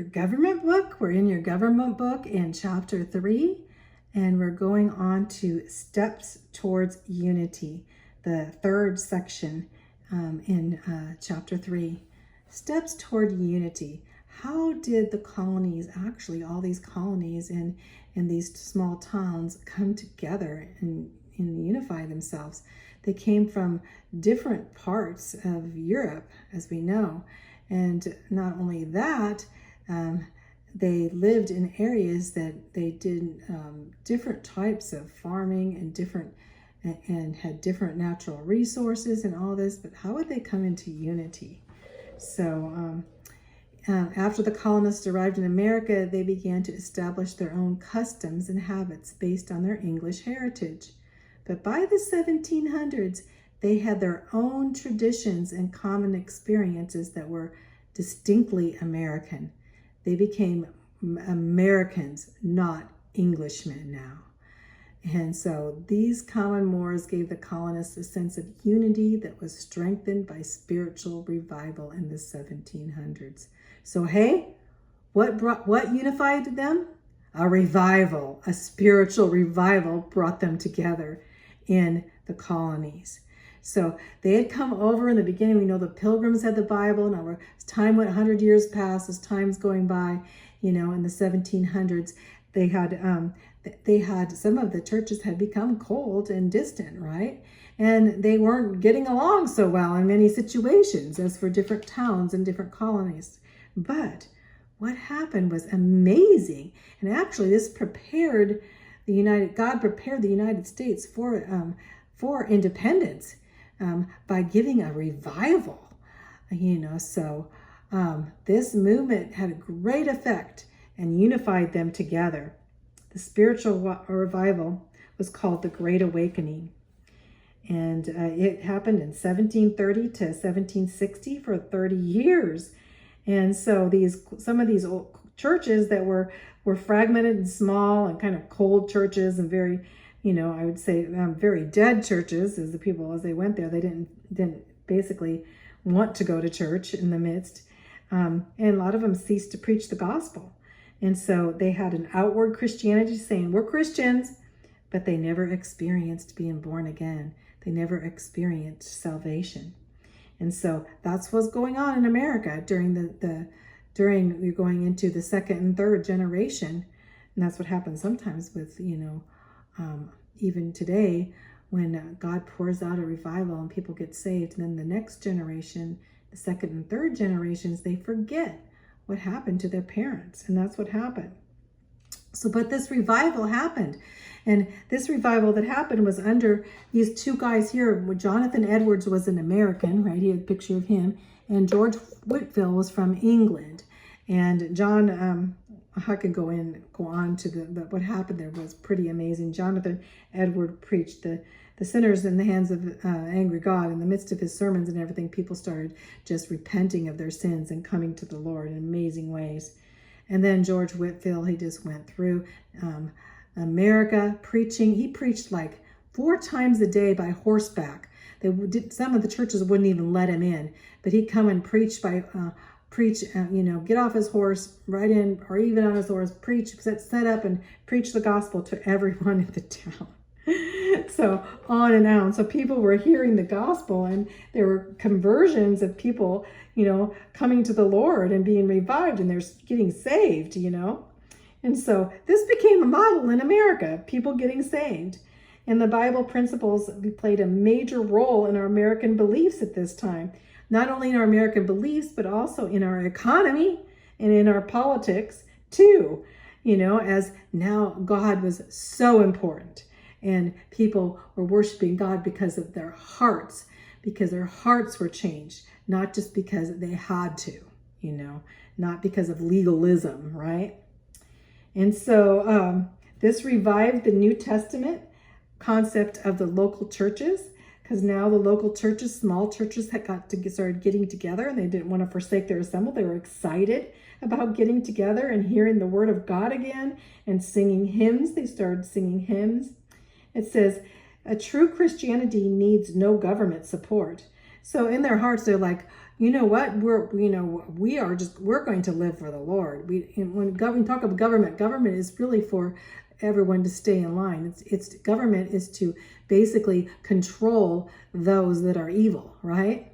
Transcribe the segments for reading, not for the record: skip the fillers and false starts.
your government book. We're in your government book in chapter 3, and we're going on to Steps Towards Unity, the third section in chapter 3. Steps toward unity. How did the colonies, actually all these colonies in these small towns, come together and unify themselves? They came from different parts of Europe, as we know. And not only that, they lived in areas that they did different types of farming and had different natural resources and all this. But how would they come into unity? So after the colonists arrived in America, they began to establish their own customs and habits based on their English heritage. But by the 1700s, they had their own traditions and common experiences that were distinctly American. They became Americans, not Englishmen now. And so these common mores gave the colonists a sense of unity that was strengthened by spiritual revival in the 1700s. So hey, what unified them? A revival, a spiritual revival brought them together in the colonies. So they had come over in the beginning. We know the Pilgrims had the Bible. Now as time went, 100 years passed, as time's going by, in the 1700s, they had some of the churches had become cold and distant, right? And they weren't getting along so well in many situations, as for different towns and different colonies. But what happened was amazing. And actually this prepared God prepared the United States for independence by giving a revival, So this movement had a great effect and unified them together. The spiritual revival was called the Great Awakening. And it happened in 1730 to 1760 for 30 years. And so some of these old churches that were fragmented and small and kind of cold churches and very, I would say very dead churches, as the people, as they went there, they didn't basically want to go to church in the midst. And a lot of them ceased to preach the gospel. And so they had an outward Christianity saying, we're Christians, but they never experienced being born again. They never experienced salvation. And so that's what's going on in America during you're going into the second and third generation. And that's what happens sometimes with, even today, when God pours out a revival and people get saved, and then the next generation, the second and third generations, they forget what happened to their parents. And that's what happened. So, but this revival happened. And this revival that happened was under these two guys here. Jonathan Edwards was an American, right? He had a picture of him. And George Whitefield was from England. And John, I could go on to what happened there was pretty amazing. Jonathan Edward preached the sinners in the hands of angry God. In the midst of his sermons and everything, people started just repenting of their sins and coming to the Lord in amazing ways. And then George Whitefield, he just went through America preaching. He preached like 4 times a day by horseback. Some of the churches wouldn't even let him in, but he'd come and preach get off his horse, ride in, or even on his horse, set up and preach the gospel to everyone in the town. So on and on. So people were hearing the gospel, and there were conversions of people, coming to the Lord and being revived, and they're getting saved, And so this became a model in America, people getting saved. And the Bible principles played a major role in our American beliefs at this time. Not only in our American beliefs, but also in our economy and in our politics too, as now God was so important. And people were worshiping God because of their hearts, because their hearts were changed, not just because they had to, not because of legalism, right? And so this revived the New Testament concept of the local churches, because now the local churches, small churches, started getting together, and they didn't want to forsake their assembly. They were excited about getting together and hearing the word of God again and singing hymns. They started singing hymns. It says, a true Christianity needs no government support. So in their hearts, they're like, you know what, we're going to live for the Lord. When talk of government is really for everyone to stay in line. It's government is to basically control those that are evil, right?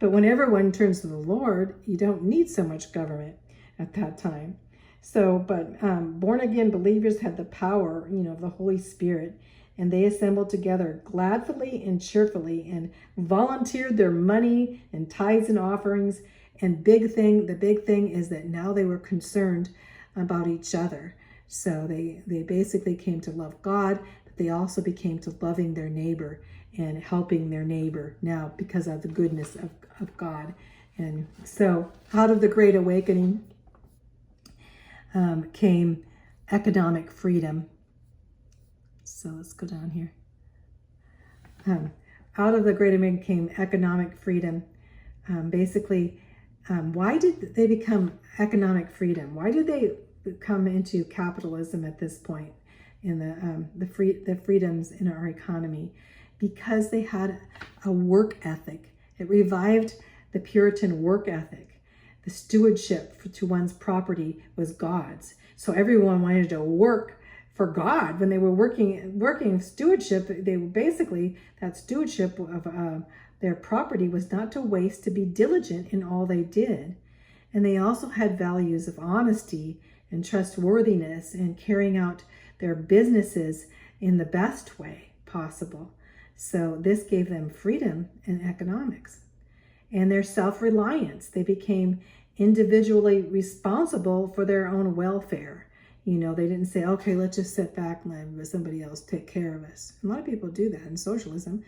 But when everyone turns to the Lord, you don't need so much government at that time. So, but born again believers had the power, of the Holy Spirit, and they assembled together gladly and cheerfully and volunteered their money and tithes and offerings. And the big thing is that now they were concerned about each other. So they basically came to love God, but they also became to loving their neighbor and helping their neighbor now because of the goodness of God. And so out of the Great Awakening came economic freedom. So let's go down here. Out of the Great Awakening came economic freedom. Why did they become economic freedom? Why did they come into capitalism at this point in the freedoms in our economy? Because they had a work ethic. It revived the Puritan work ethic. The stewardship to one's property was God's. So everyone wanted to work for God. When they were working stewardship, they were basically, that stewardship of their property was not to waste, to be diligent in all they did. And they also had values of honesty and trustworthiness and carrying out their businesses in the best way possible. So this gave them freedom in economics. And their self-reliance. They became individually responsible for their own welfare. They didn't say, okay, let's just sit back and let somebody else take care of us. A lot of people do that in socialism.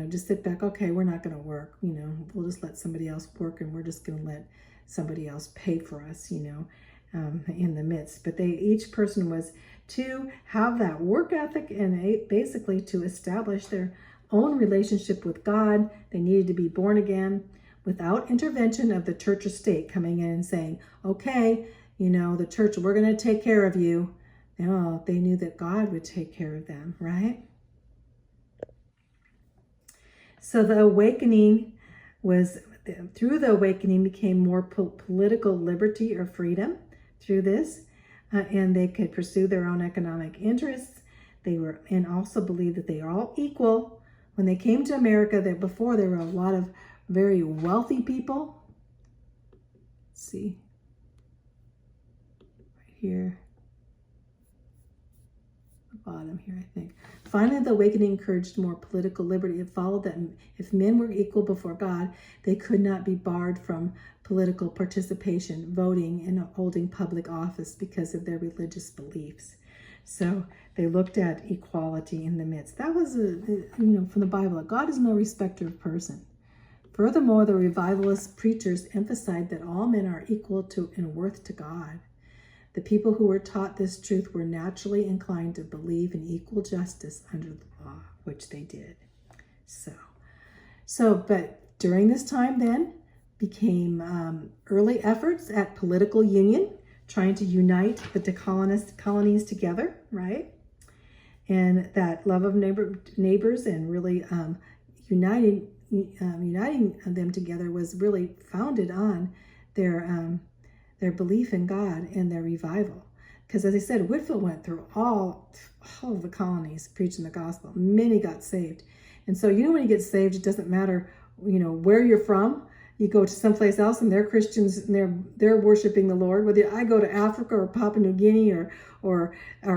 Just sit back, okay, we're not going to work. We'll just let somebody else work, and we're just going to let somebody else pay for us, in the midst. But each person was to have that work ethic and basically to establish their own relationship with God. They needed to be born again without intervention of the church or state coming in and saying, okay, the church, we're going to take care of you. No, they knew that God would take care of them, right? So the awakening through the awakening became more political liberty or freedom through this, and they could pursue their own economic interests. And also believed that they are all equal. When they came to America, before there were a lot of very wealthy people. Let's see, right here, the bottom here, I think. Finally, the awakening encouraged more political liberty. It followed that if men were equal before God, they could not be barred from political participation, voting, and holding public office because of their religious beliefs. So they looked at equality in the midst. That was, from the Bible. God is no respecter of person. Furthermore, the revivalist preachers emphasized that all men are equal to and worth to God. The people who were taught this truth were naturally inclined to believe in equal justice under the law, which they did. But during this time then became early efforts at political union, trying to unite the colonies together, right? And that love of neighbors and really uniting them together was really founded on their belief in God and their revival. Because as I said, Whitefield went through all of the colonies preaching the gospel. Many got saved. And so, when you get saved, it doesn't matter, where you're from. You go to someplace else and they're Christians and they're worshiping the Lord. Whether I go to Africa or Papua New Guinea or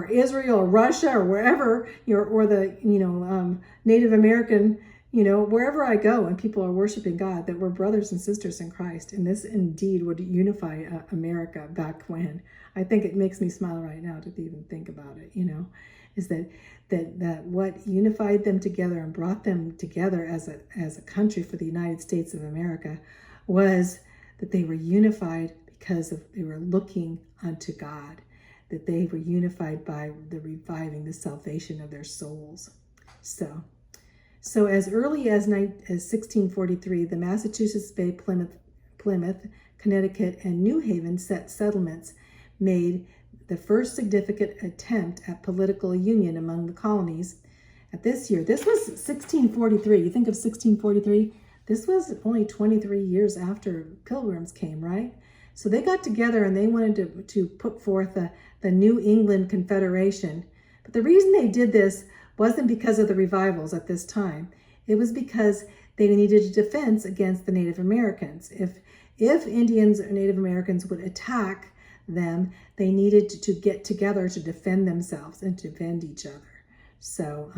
Israel or Russia or wherever, or the, Native American, wherever I go and people are worshiping God, that we're brothers and sisters in Christ. And this indeed would unify America back when. I think it makes me smile right now to even think about it, is that what unified them together and brought them together as a country for the United States of America was that they were unified because they were looking unto God, that they were unified by the reviving, the salvation of their souls. So as early as 1643, the Massachusetts Bay, Plymouth, Connecticut, and New Haven settlements made the first significant attempt at political union among the colonies. At this year, this was 1643. You think of 1643, This was only 23 years after Pilgrims came, right? So they got together and they wanted to put forth the New England Confederation. But the reason they did this wasn't because of the revivals at this time. It was because they needed a defense against the Native Americans. If Indians or Native Americans would attack them, they needed to get together to defend themselves and to defend each other. So,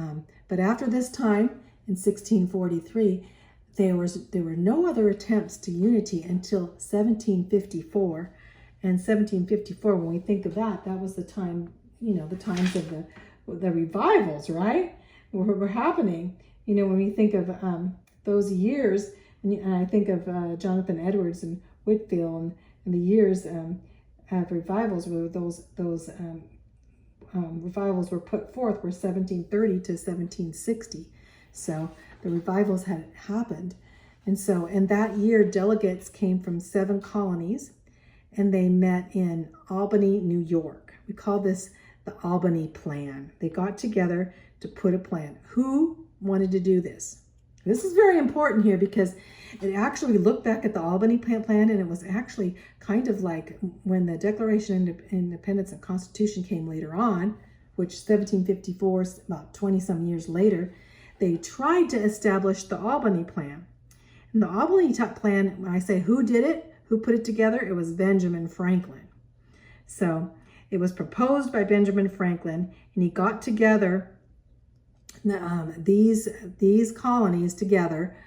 but after this time, in 1643, there were no other attempts to unity until 1754. And 1754, when we think of that, that was the time, the times of the revivals, right? Were happening. When we think of those years, and I think of Jonathan Edwards and Whitefield and the years of revivals, where those revivals were put forth were 1730 to 1760. So the revivals had happened. And so in that year, delegates came from 7 colonies, and they met in Albany, New York. We call this the Albany Plan. They got together to put a plan. Who wanted to do this? This is very important here because it actually looked back at the Albany Plan, and it was actually kind of like when the Declaration of Independence and Constitution came later on, which 1754, about 20 some years later, they tried to establish the Albany Plan. And the Albany Plan, when I say who did it, who put it together, it was Benjamin Franklin. So it was proposed by Benjamin Franklin, and he got together these colonies together.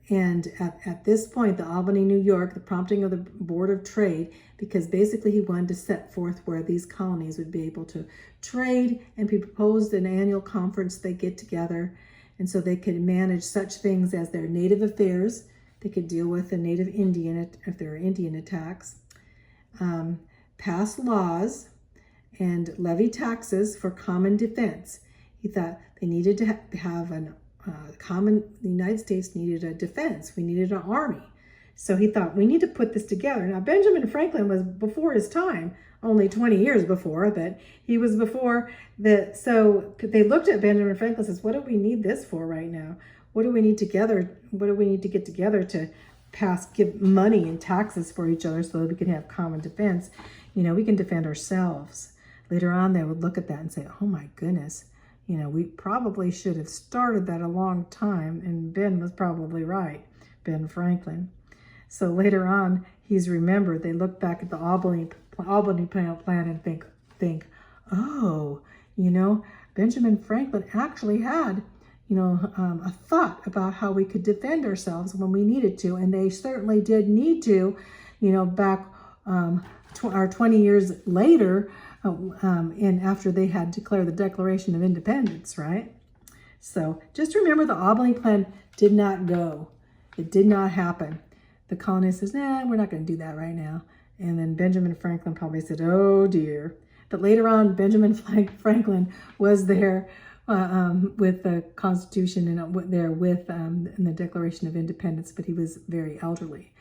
And at this point, the Albany, New York, the prompting of the Board of Trade, because basically he wanted to set forth where these colonies would be able to trade, and he proposed an annual conference. They get together, and so they could manage such things as their native affairs. They could deal with the native Indian, if there were Indian attacks, pass laws, and levy taxes for common defense. He thought they needed to have the United States needed a defense. We needed an army. So he thought, we need to put this together. Now, Benjamin Franklin was before his time, only 20 years before, but he was before that. So they looked at Benjamin Franklin and says, what do we need this for right now? What do we need together? What do we need to get together to give money and taxes for each other so that we can have common defense? We can defend ourselves. Later on, they would look at that and say, oh my goodness, we probably should have started that a long time. And Ben was probably right, Ben Franklin. So later on, he's remembered. They look back at the Albany Plan and think, oh, Benjamin Franklin actually had, a thought about how we could defend ourselves when we needed to. And they certainly did need to, back 20 years later, and after they had declared the Declaration of Independence, right? So just remember, the Albany Plan did not go. It did not happen. The colonists says, nah, we're not going to do that right now. And then Benjamin Franklin probably said, oh dear. But later on, Benjamin Franklin was there with the Constitution and there with in the Declaration of Independence, but he was very elderly.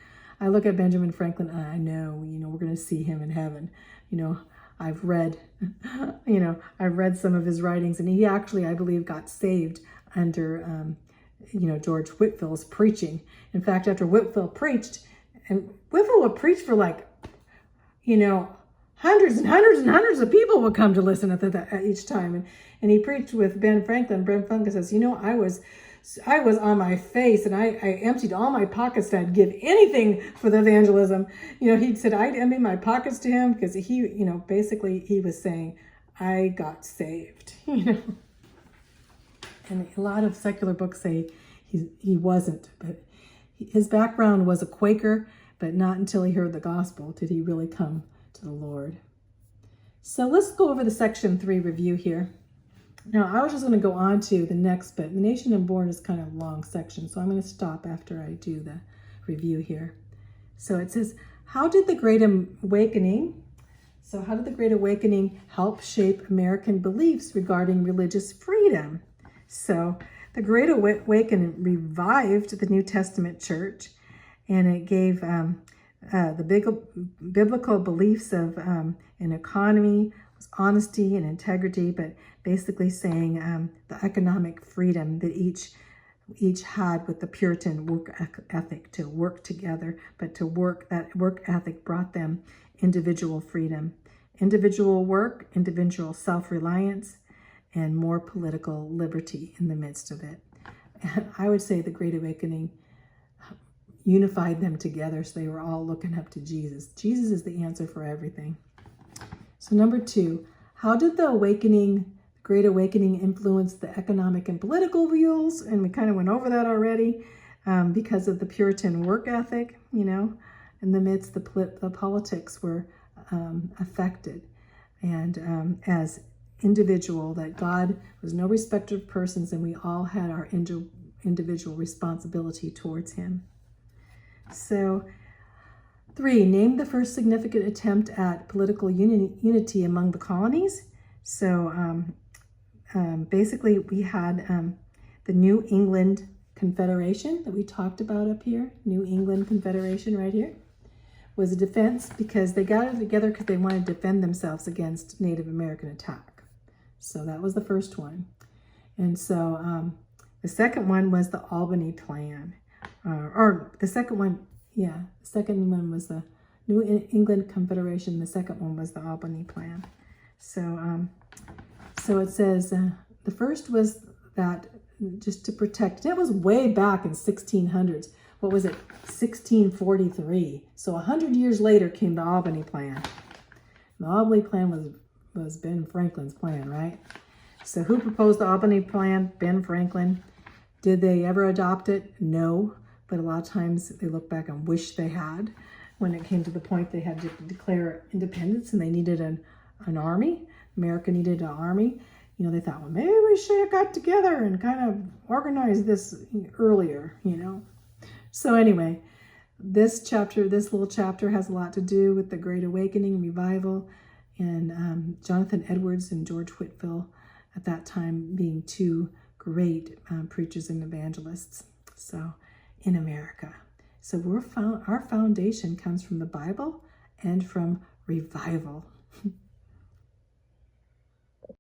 I look at Benjamin Franklin and I know, we're going to see him in heaven. I've read some of his writings, and he actually, I believe, got saved under, George Whitefield's preaching. In fact, after Whitefield preached, and Whitefield would preach for hundreds and hundreds and hundreds of people would come to listen at each time. And he preached with Ben Franklin. Ben Franklin says, I was on my face, and I emptied all my pockets, and I'd give anything for the evangelism. He said I'd empty my pockets to him because he, basically he was saying, I got saved, And a lot of secular books say he wasn't, but his background was a Quaker, but not until he heard the gospel did he really come to the Lord. So let's go over the section 3 review here. Now, I was just going to go on to the next bit. The Nation Unborn is kind of a long section, so I'm going to stop after I do the review here. So it says, how did the Great Awakening help shape American beliefs regarding religious freedom? So the Great Awakening revived the New Testament church, and it gave the biblical beliefs of an economy, honesty and integrity, but basically saying the economic freedom that each each had with the Puritan work ethic to work together, but that work ethic brought them individual freedom, individual work, individual self-reliance, and more political liberty in the midst of it. And I would say the Great Awakening unified them together, so they were all looking up to Jesus. Jesus is the answer for everything. So number 2, how did the Great Awakening influence the economic and political views? And we kind of went over that already, because of the Puritan work ethic, in the midst, the politics were affected. And as individual, that God was no respecter of persons, and we all had our individual responsibility towards him. So 3, name the first significant attempt at political unity among the colonies. So basically we had the New England Confederation that we talked about up here. New England Confederation right here was a defense, because they got it together because they wanted to defend themselves against Native American attack. So that was the first one. And so the second one was the Albany Plan. The second one was the New England Confederation. The second one was the Albany Plan. So so it says the first was that just to protect. It was way back in 1600s. What was it? 1643. So 100 years later came the Albany Plan. The Albany Plan was Ben Franklin's plan, right? So who proposed the Albany Plan? Ben Franklin. Did they ever adopt it? No. But a lot of times they look back and wish they had. When it came to the point they had to declare independence and they needed an army, America needed an army, they thought, well, maybe we should have got together and kind of organized this earlier, So anyway, this little chapter has a lot to do with the Great Awakening, revival, and Jonathan Edwards and George Whitefield at that time being 2 great preachers and evangelists. So in America. So our foundation comes from the Bible and from revival.